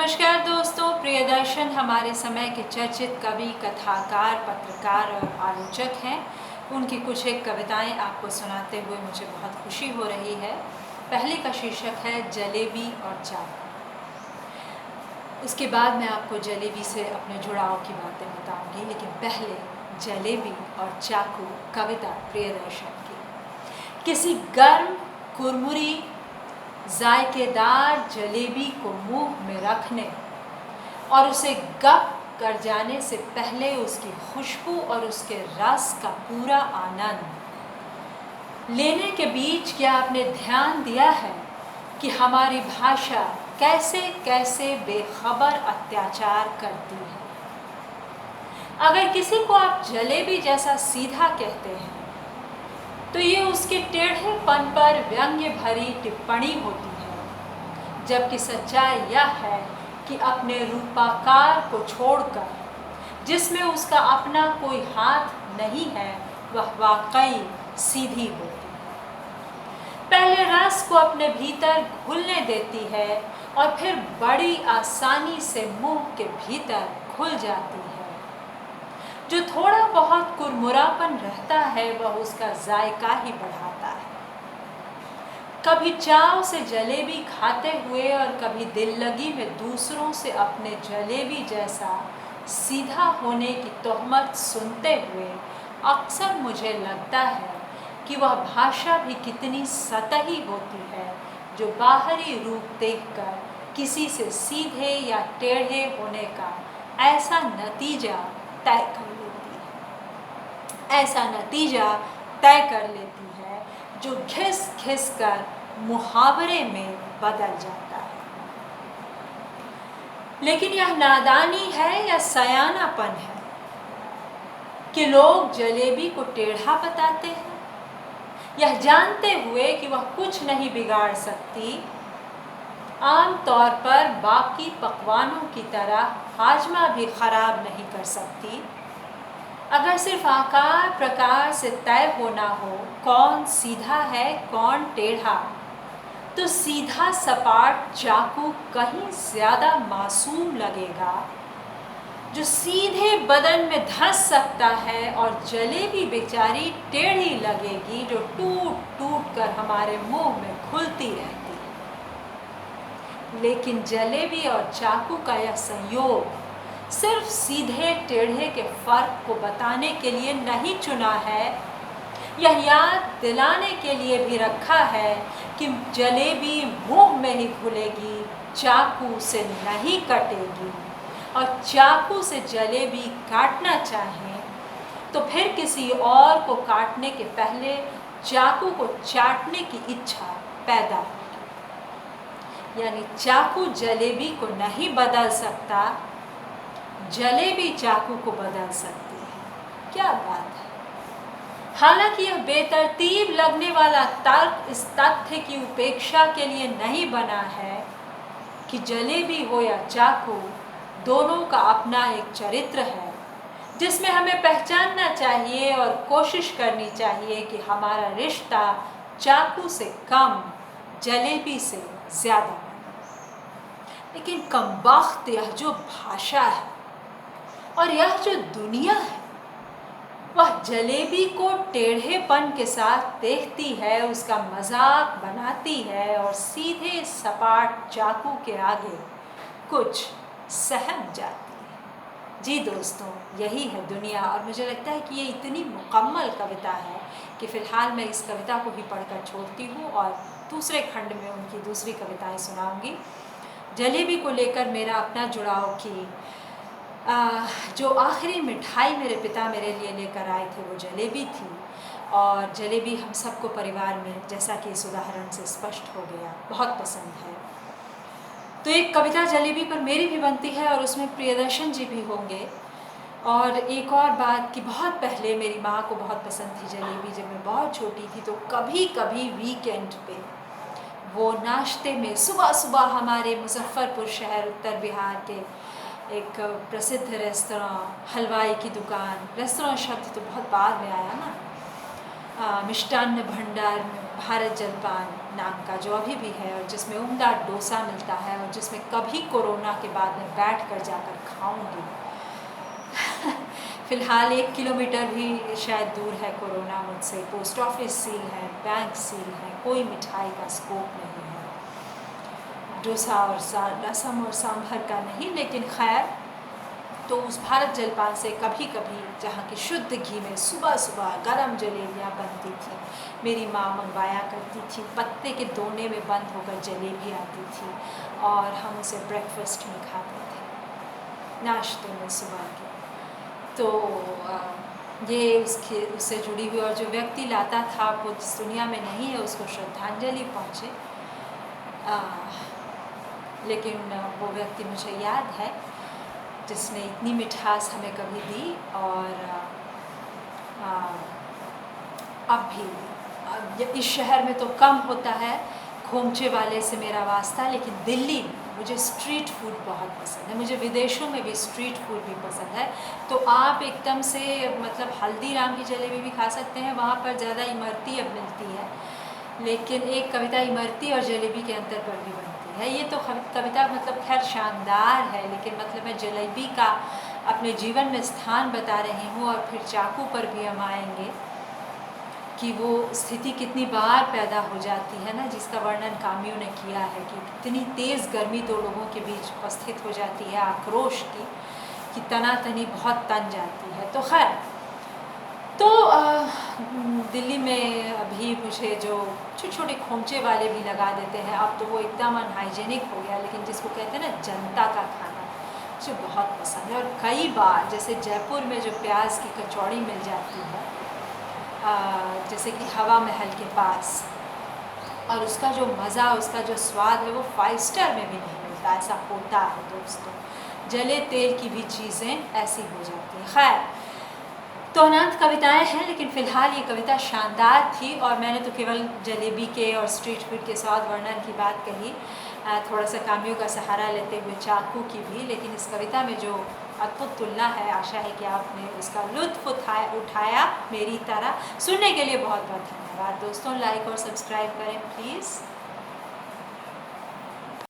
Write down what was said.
नमस्कार दोस्तों, प्रियदर्शन हमारे समय के चर्चित कवि, कथाकार, पत्रकार और आलोचक हैं। उनकी कुछ एक कविताएं आपको सुनाते हुए मुझे बहुत खुशी हो रही है। पहली का शीर्षक है जलेबी और चाकू। उसके बाद मैं आपको जलेबी से अपने जुड़ाव की बातें बताऊंगी, लेकिन पहले जलेबी और चाकू कविता प्रियदर्शन की। किसी गर्म कुरमुरी जायकेदार जलेबी को मुंह में रखने और उसे गप कर जाने से पहले उसकी खुशबू और उसके रस का पूरा आनंद लेने के बीच क्या आपने ध्यान दिया है कि हमारी भाषा कैसे कैसे बेखबर अत्याचार करती है। अगर किसी को आप जलेबी जैसा सीधा कहते हैं तो ये उसके टेढ़ेपन पर व्यंग्य भरी टिप्पणी होती है, जबकि सच्चाई यह है कि अपने रूपाकार को छोड़कर जिसमें उसका अपना कोई हाथ नहीं है वह वाकई सीधी होती है। पहले रस को अपने भीतर घुलने देती है और फिर बड़ी आसानी से मुंह के भीतर घुल जाती है। जो थोड़ा बहुत कुरमुरापन रहता है वह उसका जायका ही बढ़ाता है। कभी चाव से जलेबी खाते हुए और कभी दिल लगी में दूसरों से अपने जलेबी जैसा सीधा होने की तोहमत सुनते हुए अक्सर मुझे लगता है कि वह भाषा भी कितनी सतही होती है, जो बाहरी रूप देखकर किसी से सीधे या टेढ़े होने का ऐसा नतीजा तय कर लेती है जो घिस घिस कर मुहावरे में बदल जाता है। लेकिन यह नादानी है या सयानापन है कि लोग जलेबी को टेढ़ा बताते हैं, यह जानते हुए कि वह कुछ नहीं बिगाड़ सकती, आम तौर पर बाकी पकवानों की तरह हाजमा भी खराब नहीं कर सकती। अगर सिर्फ आकार प्रकार से तय होना हो कौन सीधा है कौन टेढ़ा, तो सीधा सपाट चाकू कहीं ज़्यादा मासूम लगेगा, जो सीधे बदन में धंस सकता है, और जलेबी बेचारी टेढ़ी लगेगी जो टूट टूट कर हमारे मुंह में घुलती रहती है। लेकिन जलेबी और चाकू का यह संयोग सिर्फ सीधे टेढ़े के फर्क को बताने के लिए नहीं चुना है, यह याद दिलाने के लिए भी रखा है कि जलेबी मुंह में ही घुलेगी, चाकू से नहीं कटेगी। और चाकू से जलेबी काटना चाहें तो फिर किसी और को काटने के पहले चाकू को चाटने की इच्छा पैदा होगी। यानी चाकू जलेबी को नहीं बदल सकता, जलेबी चाकू को बदल सकती है। क्या बात है। हालांकि यह बेतरतीब लगने वाला तर्क इस तथ्य की उपेक्षा के लिए नहीं बना है कि जलेबी हो या चाकू, दोनों का अपना एक चरित्र है जिसमें हमें पहचानना चाहिए और कोशिश करनी चाहिए कि हमारा रिश्ता चाकू से कम, जलेबी से ज़्यादा। लेकिन कमबख्त यह जो भाषा है और यह जो दुनिया है, वह जलेबी को टेढ़ेपन के साथ देखती है, उसका मजाक बनाती है और सीधे सपाट चाकू के आगे कुछ सहम जाती है। जी दोस्तों, यही है दुनिया। और मुझे लगता है कि ये इतनी मुकम्मल कविता है कि फ़िलहाल मैं इस कविता को ही पढ़कर छोड़ती हूँ और दूसरे खंड में उनकी दूसरी कविताएं सुनाऊंगी। जलेबी को लेकर मेरा अपना जुड़ाव की जो आखिरी मिठाई मेरे पिता मेरे लिए लेकर आए थे वो जलेबी थी, और जलेबी हम सबको परिवार में, जैसा कि इस उदाहरण से स्पष्ट हो गया, बहुत पसंद है। तो एक कविता जलेबी पर मेरी भी बनती है और उसमें प्रियदर्शन जी भी होंगे। और एक और बात कि बहुत पहले मेरी माँ को बहुत पसंद थी जलेबी। जब मैं बहुत छोटी थी तो कभी कभी वीकेंड पे वो नाश्ते में सुबह सुबह हमारे मुजफ्फरपुर शहर उत्तर बिहार के एक प्रसिद्ध रेस्तरां, हलवाई की दुकान, रेस्तरां शब्द तो बहुत बाद में आया ना, मिष्टान्न भंडार में भारत जलपान नाम का जो अभी भी है, और जिसमें उम्दा डोसा मिलता है, और जिसमें कभी कोरोना के बाद में बैठ कर जाकर खाऊंगी। फ़िलहाल 1 किलोमीटर भी शायद दूर है कोरोना मुझसे, पोस्ट ऑफिस सील है, बैंक सील है, कोई मिठाई का स्कोप नहीं है, डोसा और रसम और सांभर का नहीं। लेकिन खैर, तो उस भारत जलपान से कभी कभी, जहाँ की शुद्ध घी में सुबह सुबह गरम जलेबियाँ बनती थी, मेरी माँ मंगवाया करती थी, पत्ते के दोने में बंद होकर जलेबी आती थी, और हम उसे ब्रेकफास्ट में खाते थे, नाश्ते में सुबह के। तो ये उससे जुड़ी हुई, और जो व्यक्ति लाता था वो जिस दुनिया में नहीं है, उसको श्रद्धांजलि पहुँचे। लेकिन वो व्यक्ति मुझे याद है जिसने इतनी मिठास हमें कभी दी, और अब भी इस शहर में तो कम होता है खोमचे वाले से मेरा वास्ता, लेकिन दिल्ली में मुझे स्ट्रीट फूड बहुत पसंद है। मुझे विदेशों में भी स्ट्रीट फूड भी पसंद है। तो आप एकदम से मतलब हल्दीराम की जलेबी भी खा सकते हैं, वहाँ पर ज़्यादा इमरती अब मिलती है, लेकिन एक कविता इमरती और जलेबी के अंतर पर भी बनती है। ये तो कविता मतलब खैर शानदार है, लेकिन मतलब मैं जलेबी का अपने जीवन में स्थान बता रही हूँ। और फिर चाकू पर भी हम आएंगे कि वो स्थिति कितनी बार पैदा हो जाती है ना, जिसका वर्णन कामियों ने किया है कि कितनी तेज़ गर्मी दो लोगों के बीच उपस्थित हो जाती है, आक्रोश की, कि तनातनी बहुत तन जाती है। तो खैर, तो दिल्ली में अभी मुझे जो छोटे छोटे खोमचे वाले भी लगा देते हैं, अब तो वो एकदम अनहाइजेनिक हो गया, लेकिन जिसको कहते हैं ना जनता का खाना, मुझे बहुत पसंद है। और कई बार जैसे जयपुर में जो प्याज की कचौड़ी मिल जाती है, जैसे कि हवा महल के पास, और उसका जो मज़ा, उसका जो स्वाद है वो 5 स्टार में भी नहीं मिलता। ऐसा होता है दोस्तों, जले तेल की भी चीज़ें ऐसी हो जाती हैं। खैर, तो अनंत कविताएं हैं, लेकिन फ़िलहाल ये कविता शानदार थी, और मैंने तो केवल जलेबी के और स्ट्रीट फूड के स्वाद वर्णन की बात कही, थोड़ा सा कामियों का सहारा लेते हुए चाकू की भी। लेकिन इस कविता में जो अद्भुत तुलना है, आशा है कि आपने उसका लुत्फ़ उठाया मेरी तरह। सुनने के लिए बहुत बहुत धन्यवाद दोस्तों। लाइक और सब्सक्राइब करें प्लीज़।